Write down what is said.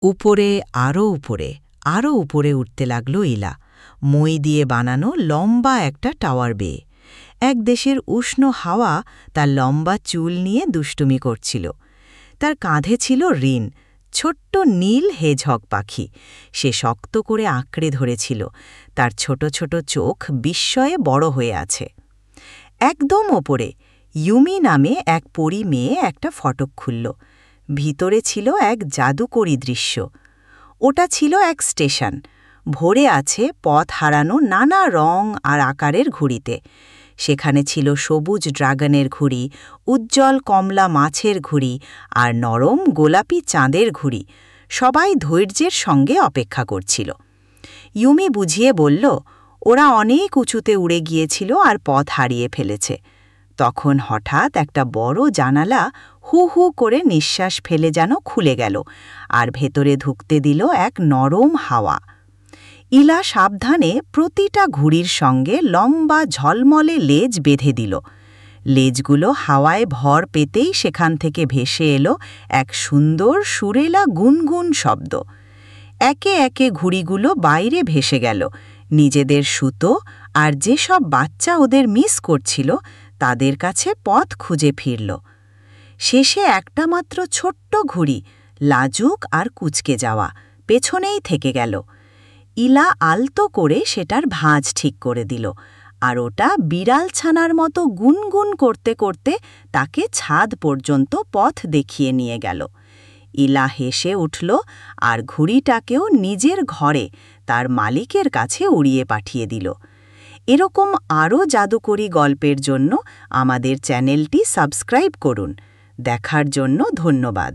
উপরে, আরও উপরে উঠতে লাগল ইলা, মই দিয়ে বানানো লম্বা একটা টাওয়ার বেয়ে। এক দেশের উষ্ণ হাওয়া তার লম্বা চুল নিয়ে দুষ্টুমি করছিল। তার কাঁধে ছিল রিন, ছোট্ট নীল হেজহগ পাখি। সে শক্ত করে আঁকড়ে ধরেছিল, তার ছোট ছোট চোখ বিস্ময়ে বড় হয়ে আছে। একদম ওপরে ইউমি নামে এক পরী মেয়ে একটা ফটক খুলল। ভিতরে ছিল এক জাদুকরী দৃশ্য। ওটা ছিল এক স্টেশন, ভরে আছে পথ হারানো নানা রং আর আকারের ঘুড়িতে। সেখানে ছিল সবুজ ড্রাগনের ঘুড়ি, উজ্জ্বল কমলা মাছের ঘুড়ি আর নরম গোলাপি চাঁদের ঘুড়ি। সবাই ধৈর্যের সঙ্গে অপেক্ষা করছিল। ইউমি বুঝিয়ে বলল, ওরা অনেক উঁচুতে উড়ে গিয়েছিল আর পথ হারিয়ে ফেলেছে। তখন হঠাৎ একটা বড় জানালা হু হু করে নিঃশ্বাস ফেলে যেন খুলে গেল, আর ভেতরে ঢুকতে দিল এক নরম হাওয়া। ইলা সাবধানে প্রতিটা ঘুড়ির সঙ্গে লম্বা ঝলমলে লেজ বেঁধে দিল। লেজগুলো হাওয়ায় ভর পেতেই সেখান থেকে ভেসে এলো এক সুন্দর সুরেলা গুনগুন শব্দ। একে একে ঘুড়িগুলো বাইরে ভেসে গেল, নিজেদের সুতো আর যেসব বাচ্চা ওদের মিস করছিল তাদের কাছে পথ খুঁজে ফিরল। শেষে একটা মাত্র ছোট্ট ঘুড়ি, লাজুক আর কুঁচকে যাওয়া, পেছনেই থেকে গেল। ইলা আলতো করে সেটার ভাঁজ ঠিক করে দিল, আর ওটা বিড়াল ছানার মতো গুনগুন করতে করতে তাকে ছাদ পর্যন্ত পথ দেখিয়ে নিয়ে গেল। ইলা হেসে উঠল আর ঘুড়িটাকেও নিজের ঘরে তার মালিকের কাছে উড়িয়ে পাঠিয়ে দিল। এরকম আরও জাদুকরী গল্পের জন্য আমাদের চ্যানেলটি সাবস্ক্রাইব করুন। দেখার জন্য ধন্যবাদ।